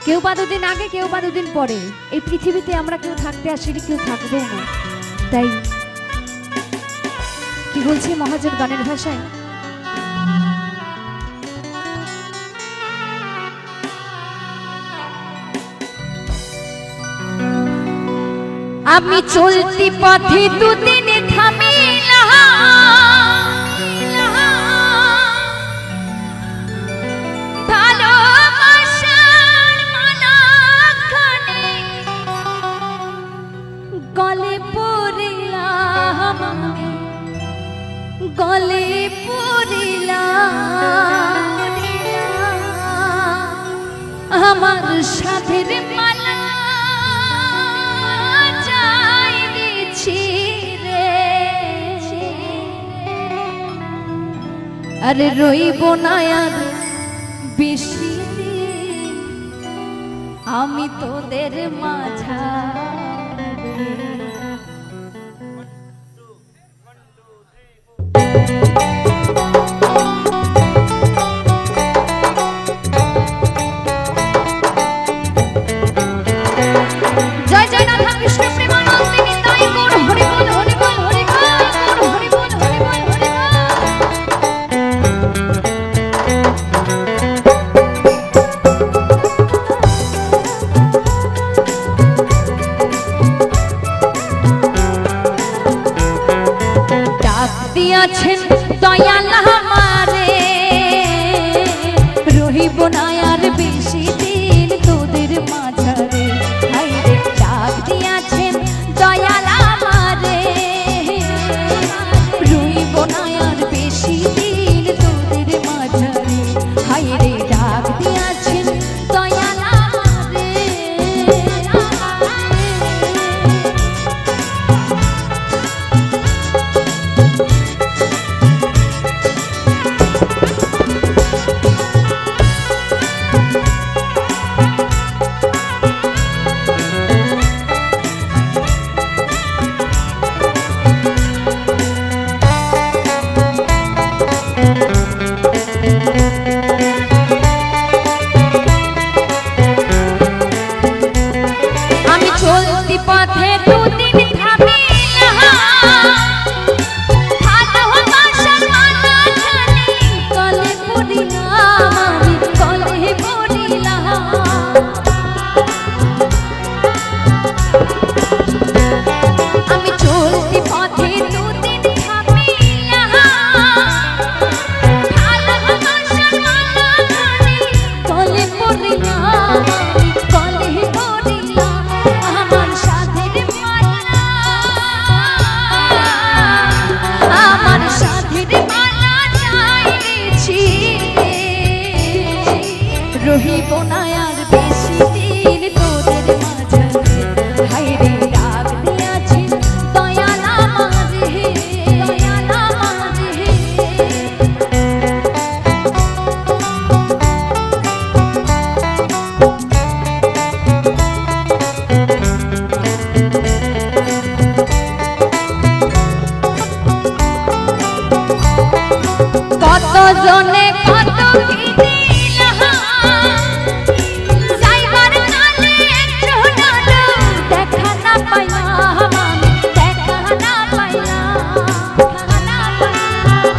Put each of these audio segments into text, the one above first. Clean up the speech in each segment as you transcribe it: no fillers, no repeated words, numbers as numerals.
কেউ বা দুদিন আগে, কেউ বা দুদিন পরে। এই পৃথিবীতে আমরা কেউ থাকতে আসিনি, কেউ থাকবেও না। তাই কি বলছি মহাজন গানের ভাষায়, আমি চলতি পথে দুদিনে থামিলাম, ভালোবাসার মালাখানি গলে পড়িলাম, গলে পড়িলাম, আমার সাথের মালা আরে রইব না আর বেশি দিন আমি তোদের মাঝারে। জয় জয় রাধা কৃষ্ণ প্রেমানন্দিনী তাই গৌর হরি বল হরি বল হরি বল হরি বল হরি বল হরি বল। ডাক দিয়াছেন দয়াল আমারে, রহিব না আর বেশি দিন তোদের মাঝারে। হায়রে ডাক দিয়াছেন দয়াল আমারে, রহিব না আর বেশি দিন তোদের মাঝারে। হায়রে ডাক দিয়াছেন দয়াল আমারে। আমি চলতি পথে দুদিন থামিলাম, ভালোবাসার মালাখানি গলে পড়িলাম, আমি গলে পড়িলাম। আমি চলতি পথে দুদিন থামিলাম, ভালোবাসার মালাখানি গলে পড়িলাম, গলে পড়িলাম। আমার সাথের মালা, আমার সাথের মালা চাইছি, রহিব না আর বেশি দিন তোদের মাঝারে। হায়রে ডাক দিয়াছেন দয়াল আমারে, দয়াল আমারে। কত জনে কত কি দিলাম, যাইবার কালে একজনারও দেখা না পাইলাম, আমি দেখা না পাইলাম, দেখা না পাইলাম।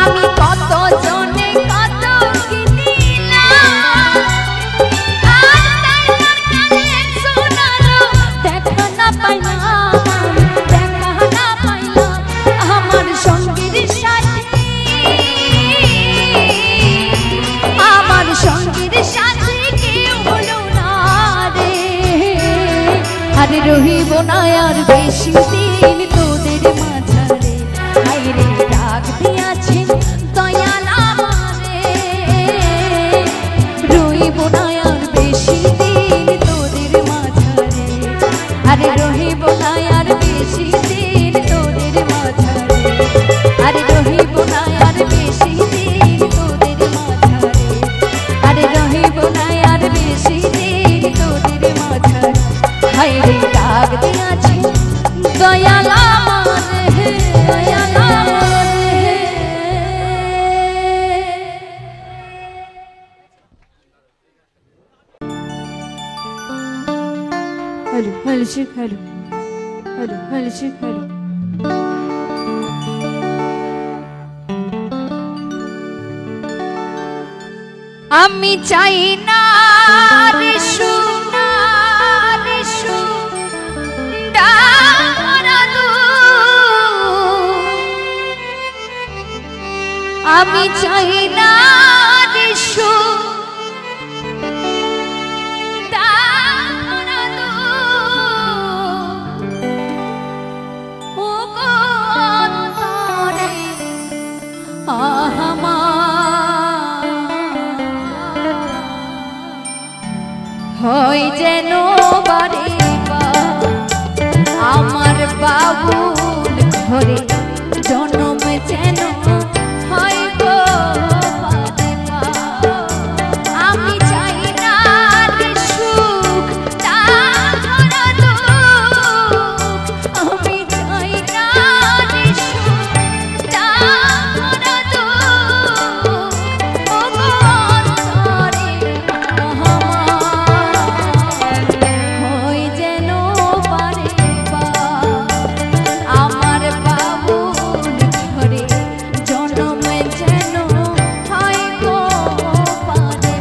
আমি কত জনে কত কি দিলাম, আর যাইবার কালে একজনারও দেখা না পাইলাম, আমি দেখা না পাইলাম। আমার সঙ্গীর সাথী, আমার সঙ্গীর সাথী কেউ হলো না রে। আরে রহিব না আর বেশি দিন তোদের মাঝারে। হায়রে ডাক দিয়াছেন দয়াল আমারে, রহিব না আর বেশি দিন তোদের মাঝারে। আরে রহিব না আর বেশি দিন তোদের মাঝারে, আরে রহিব না আর বেশি দিন তোদের মাঝারে, আরে রহিব না আর বেশি দিন তোদের মাঝারে। হায়রে ডাক দিয়াছেন Dayal hello hello Sheikh hello hello hello Sheikh hello. আমি চাই না রে সোনা রে সোনা আমি চাই না রে সোনা ও গো অন্তরে হয় যেন বারে আমার বাবুল ঘরে জন্ম যেন হয় গো বারে আমি চাই না রে সুখ তাহারা দুঃখ আমি চাই না রে সুখ তাহারা দুঃখ ও গো অন্তরে হয় যেন পারে আমার বাবুল ঘরে জন্ম যেন হয় গো পারে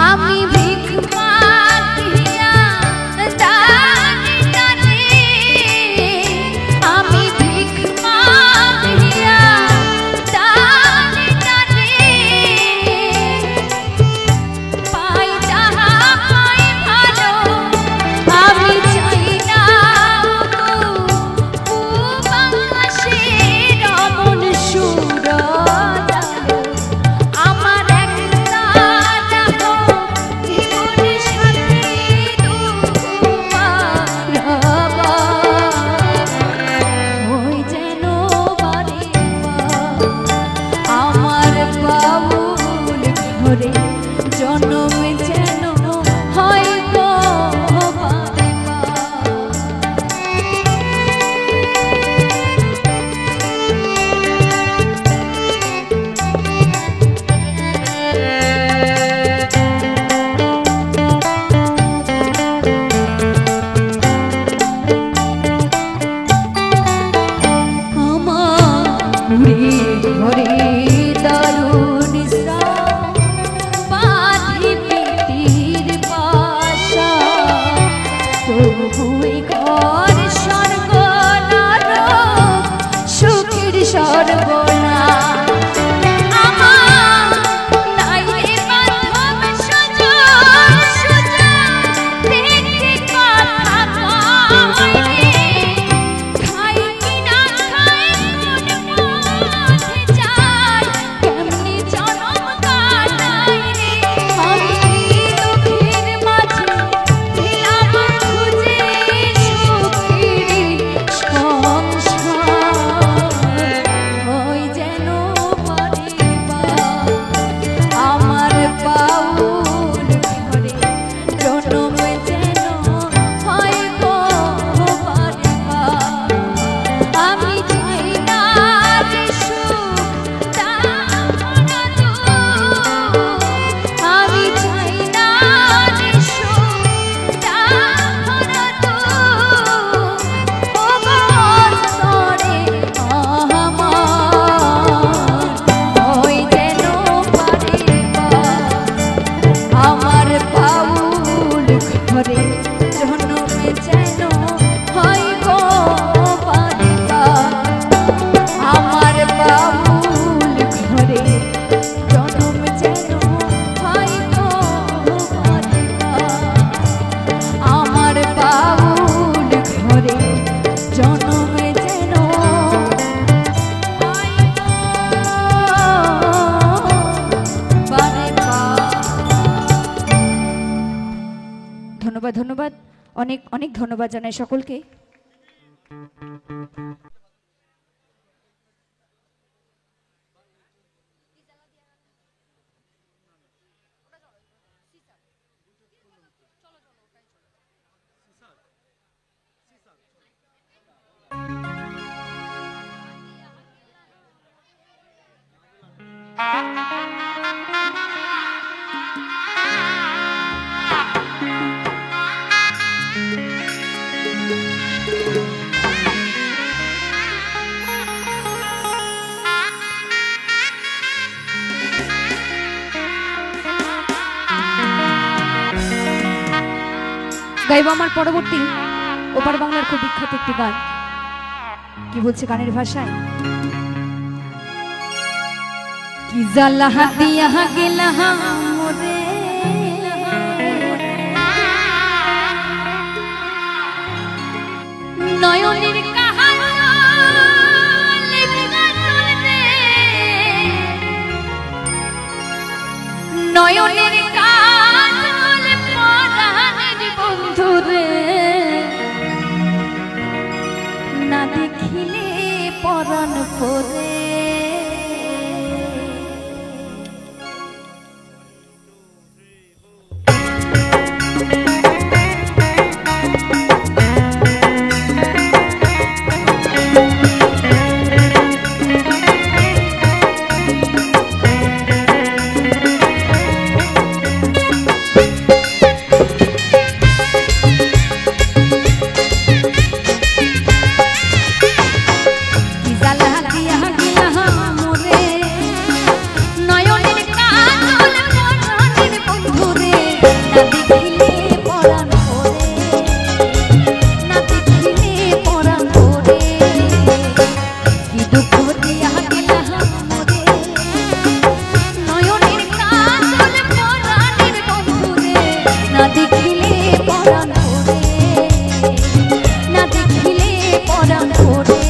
আমি ভিখ মাগিয়া দানি দানি আমি ভিখ মাগিয়া দানি দানি পাই যাহা পাই ভালো আমি চাই না বাংলাদেশের অমন সুর আমার একটা দেখো জীবনের সাথে ওই যেন বারে আমার বাবুল ঘরে জন্ম যেন হয় গো বারে ঘরে দারুণ বাঁধি পিতির পাশা তবুই ঘর স্বর্গ নরক সুখের সর্বনা ধন্যবাদ ধন্যবাদ অনেক অনেক ধন্যবাদ জানাই সকলকে। গাইব আমার পরবর্তী ওপার বাংলার খুব বিখ্যাত একটি গান। কি বলছে গানের ভাষায়? কি জালা দিয়া গেলা মোরে নয়নের নয়নের কাজল পরাণের বন্ধুরে না দেখিলে পরাণ পরে দুঃখ দিয়া গেলা রে নয়নের কাজল পরাণের বন্ধুরে না দেখিলে পরাণ পরে না দেখিলে পরাণ পরে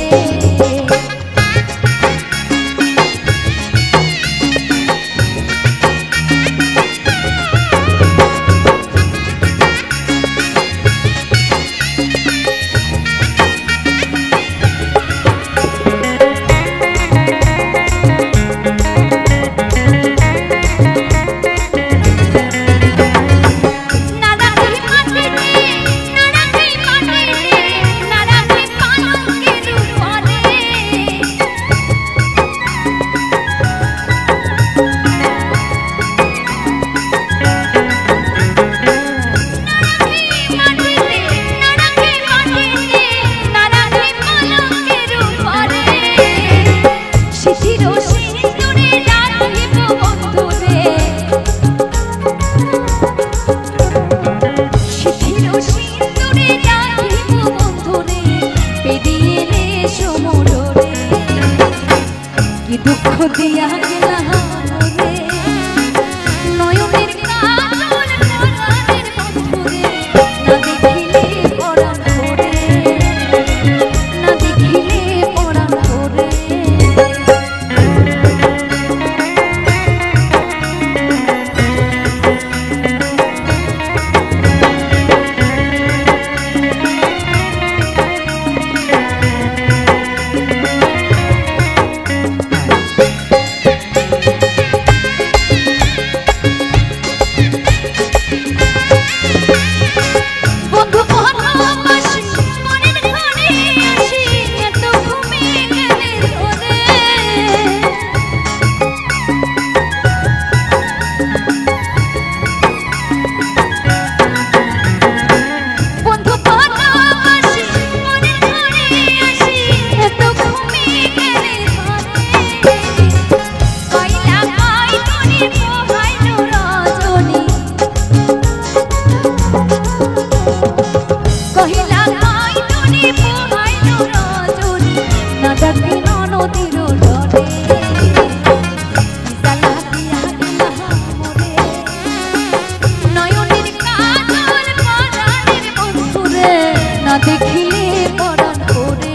দেখিলে পরাণ পরে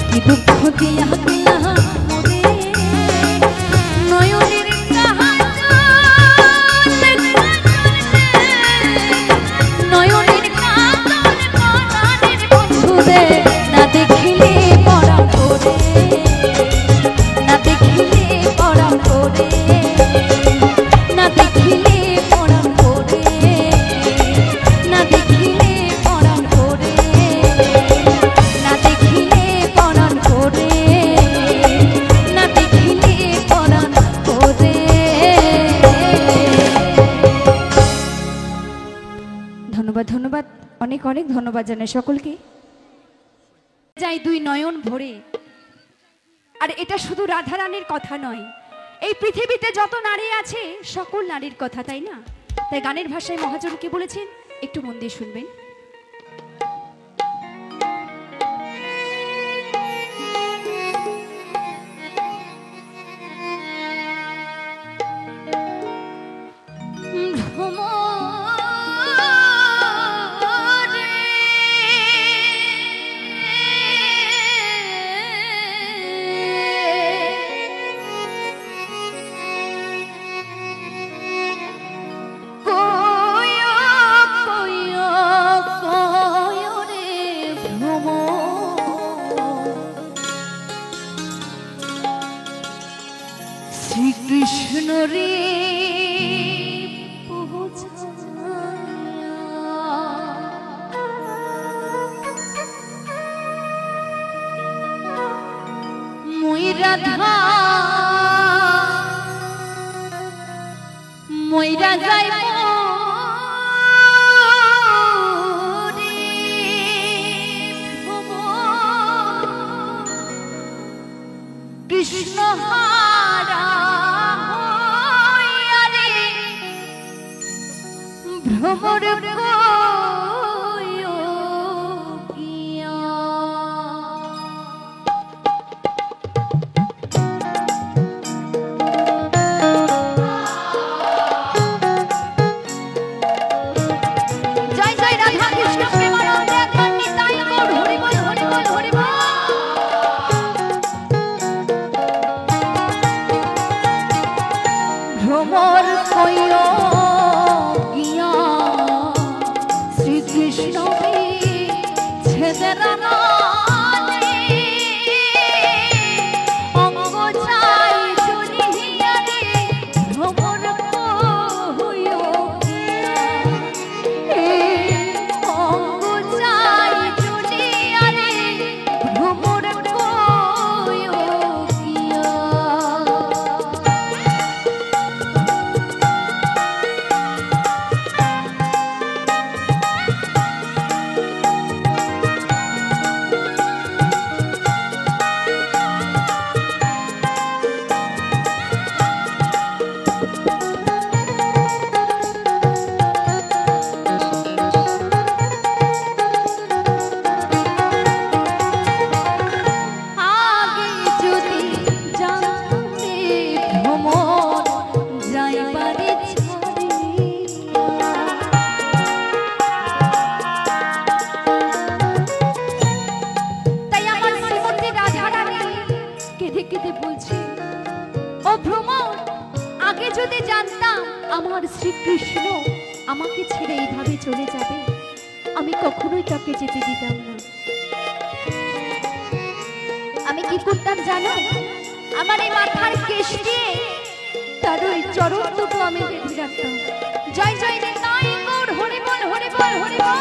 কি দুঃখ দিয়া গেলা মোরে নয়নের নয়নের কাজল পরাণের বন্ধুরে না দেখিলে পরাণ পরে না দেখিলে পরাণ পরে না দেখিলে পরাণ পরে না দেখিলে পরাণ পরে না দেখিলে পরাণ পরে না দেখিলে পরাণ অনেক অনেক ধন্যবাদ জানাই সকলকে। যাই দুই নয়ন ভরে। আর এটা শুধু রাধারানীর কথা নয়, এই পৃথিবীতে যত নারী আছে সকল নারীর কথা, তাই না? তাই গানের ভাষায় মহাজন কি বলেছেন একটু মন দিয়ে শুনবেন। শ্রীকৃষ্ণ রে মই রাধা মইরা যাইব কৃষ্ণ হারা ভ্রমর জয় জয় রাধা কৃষ্ণ প্রেমানন্দে নিতাই গৌর হরি বল হরি বল হরি বল। ভ্রমর কইও গিয়া শ্রীকৃষ্ণ ছেদের অঙ্গ চাই চলিয়া রে ভ্রমর কইও অঙ্গ চাই চলিয়া রে ভ্রমর কইও গিয়া। যদি জানতাম আমার শ্রীকৃষ্ণ আমাকে ছেড়ে এইভাবে চলে যাবে, আমি কখনোই তাকে যেতে দিতাম না। আমি কি করতাম জানো? আমার এই মাথার কেশ দিয়ে তার ওই চরণ দুটো আমি বেঁধে রাখতাম। জয় জয় নিতাই গৌর হরি বল হরি বল হরি বল।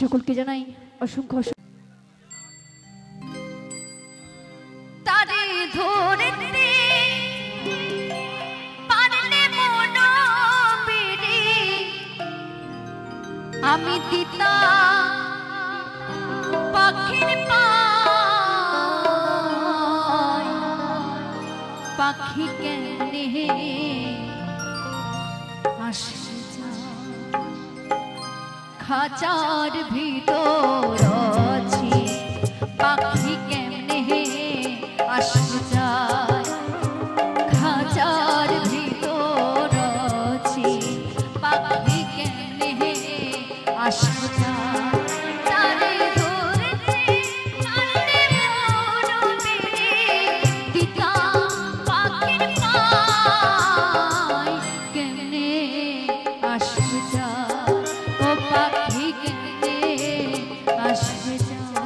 সকলকে জানাই অসংখ্য তারে ধরতে পারলে মন বেড়ে আমি দিতা পাখির পায় পাখি কেনে আসে খাঁচার ভিতর আছি পাখি কেমনে আসতে চায় খাঁচার ভিতর আছি পাখি কেমনে আসতে চায় তারে ধরতে পারলে মন বেড়ে দিতা পাখির পায় কেমনে আসতে চায় ও পাখি কেমনে আসতে চায়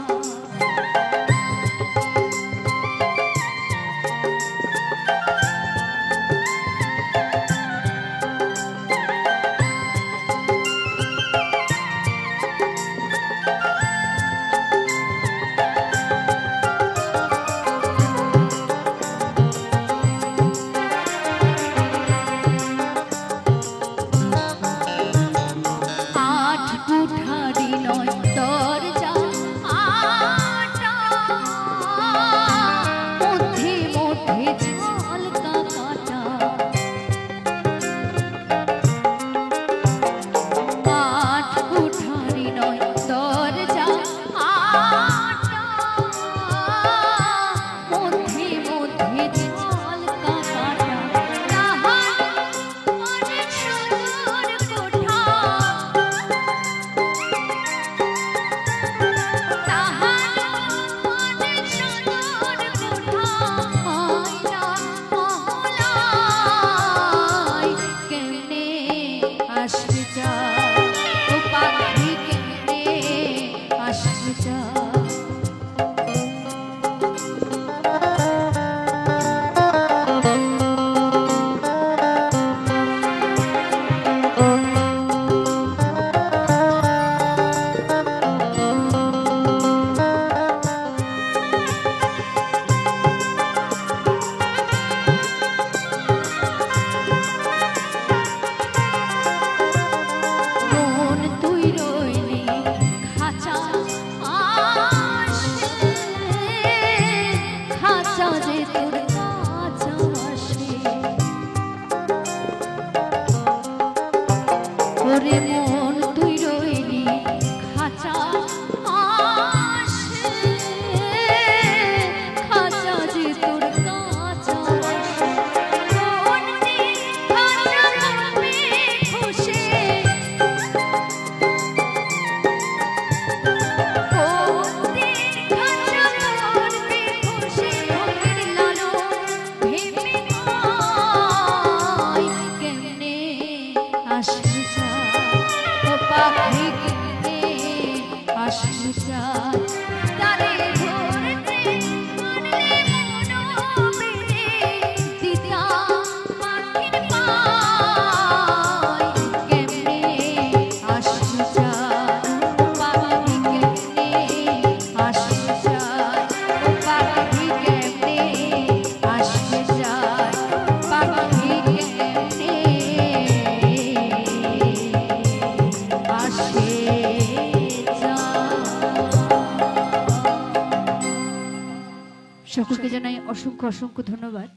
সকলকে জানাই অসংখ্য অসংখ্য ধন্যবাদ।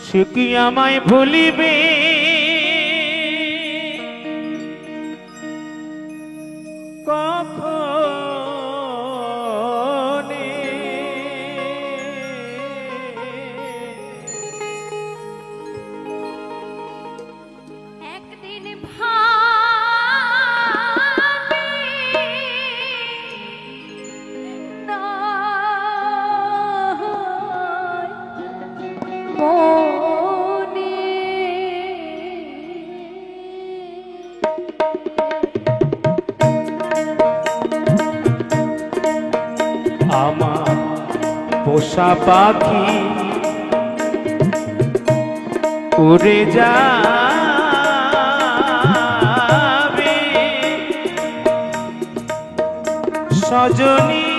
সে কি আমায় ভুলিবে কখনে একদিন আমার পোষা পাখি উড়ে যাবে সজনী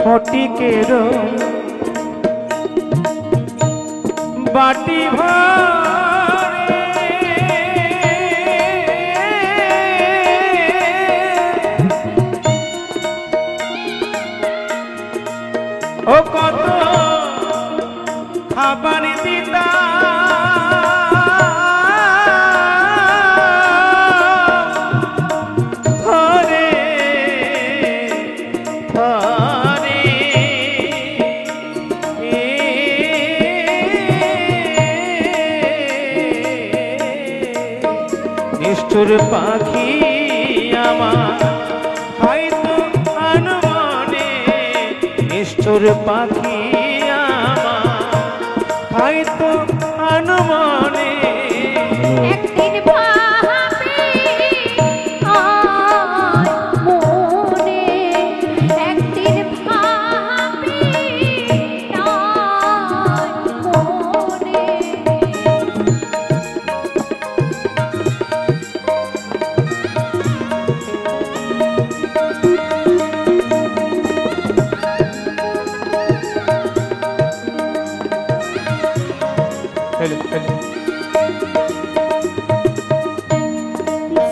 ফটিকেরও বাটি ভরে ও কত খাবার দিতা ধরে ধরে নিষ্ঠুর পাখি আমার হয়তো আনমনে নিষ্ঠুর পাখি আমার হয়তো আনমনে একদিন ভাবে আয় মনে একদিন ভাবে আয় মনে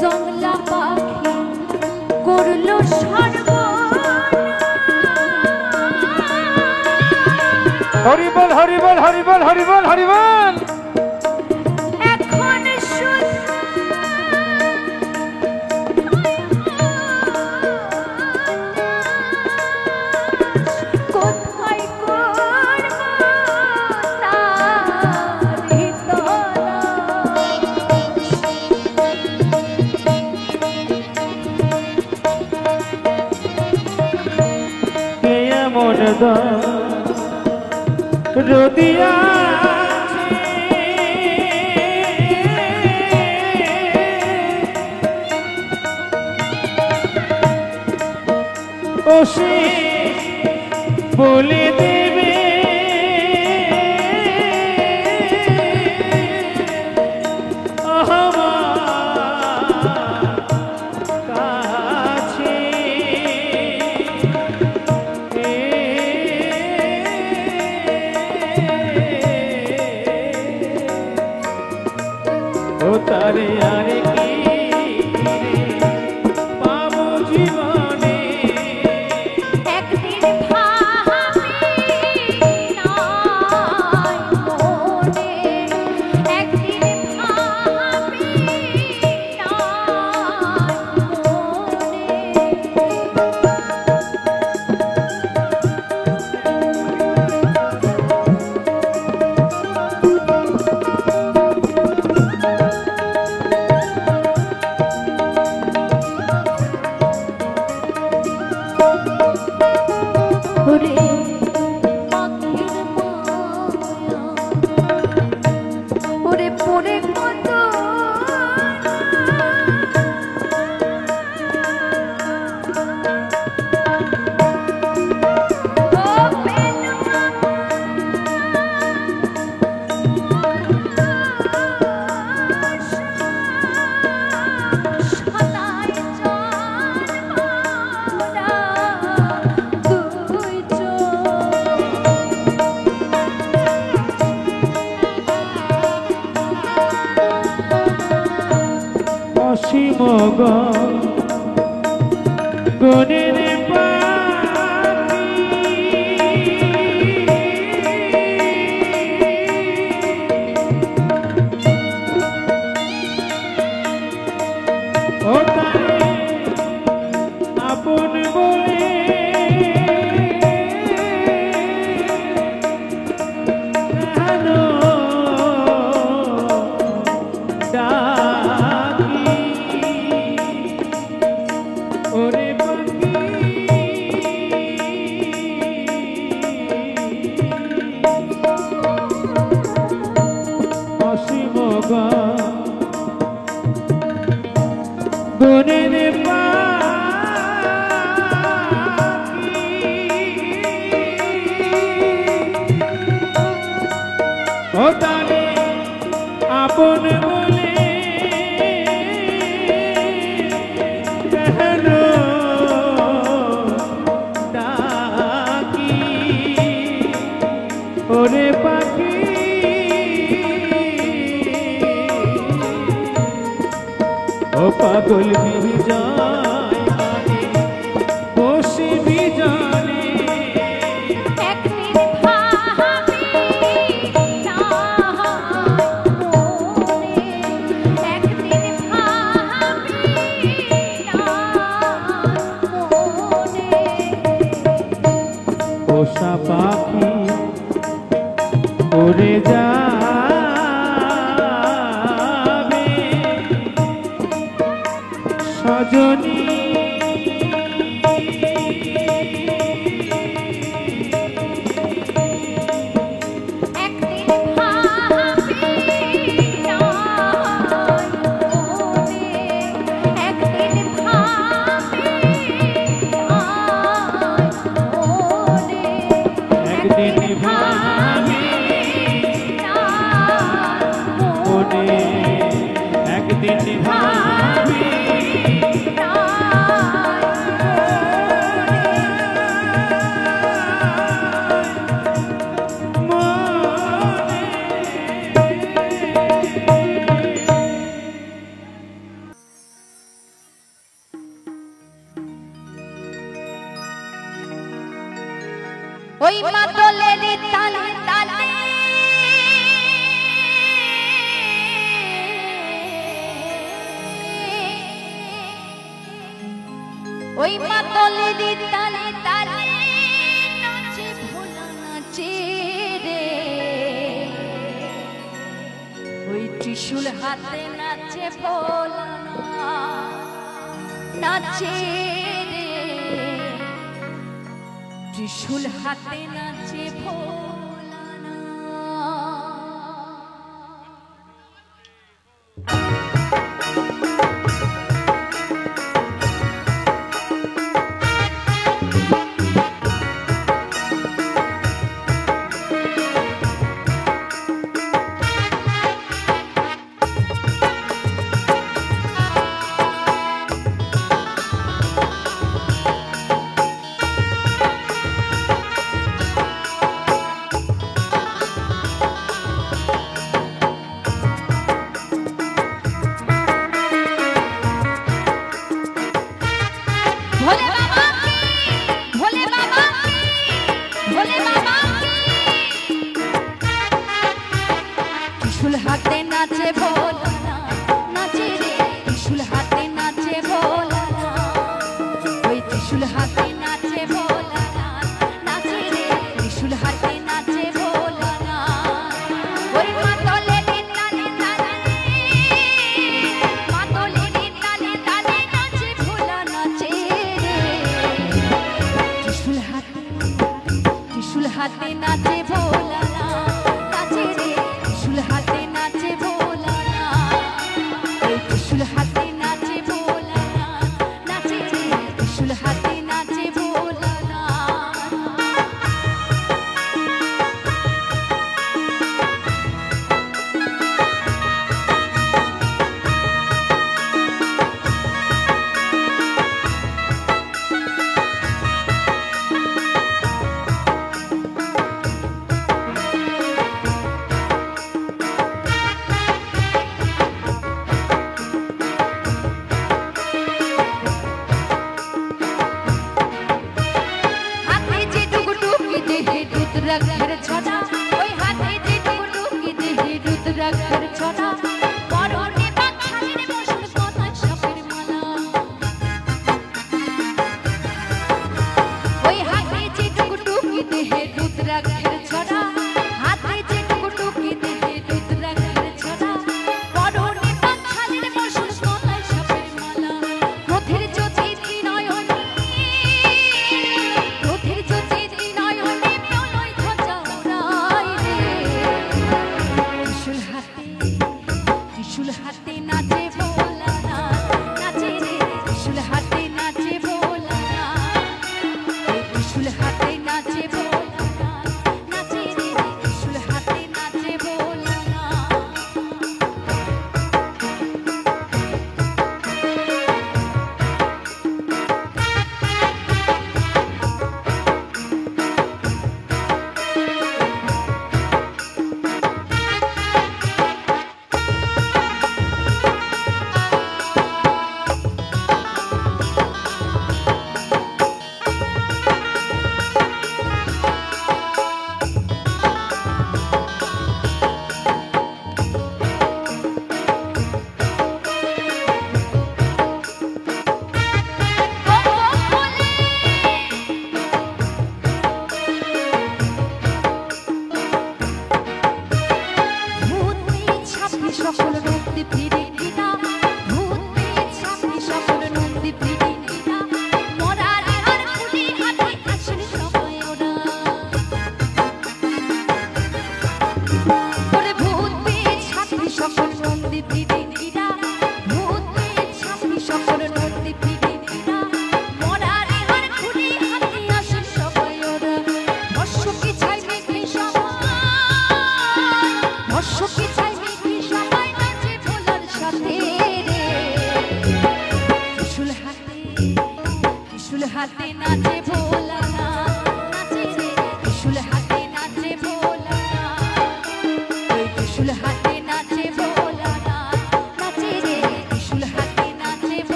জংলা পাখি করলো হরিবল হরিবল হরিবল হরিবল হরিবল এখন কোথায় করব তারি কে এমন রদিয়া ও সে বলে দেবে আমার কাছে ও তারে আরে কি পাবো জীবনে একদিন ভাবে আয় মনে একদিন ভাবে আয় মনে গনের ও তারে আপন বলে কেন ডাকি ওরে পাখি অসীম গনের ও তারে আপন বলে কেন ডাকি ওরে পাখি ও পাগল বিজয় মানে বসে বিজনে একদিন ভাবি না মনে, একদিন ভাবি না মনে। পোষা পাখি উড়ে যাবে সজনী একদিন ভাবি না মনে, একদিন ভাবি না মনে, একদিন ভাবি না মনে একদিন ভাবি ওই মাদলের তালে তালে ওই মাদলের তালে তালে নাচে ভোলা নাচে রে, ওই ত্রিশূল হাতে নাচে ভোলা নাচে রে, ত্রিশূল হাতে নাচে ভোলানা।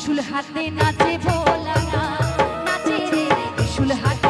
ত্রিশূল হাতে নাচে ভোলা না নাচে রে ত্রিশূল হাতে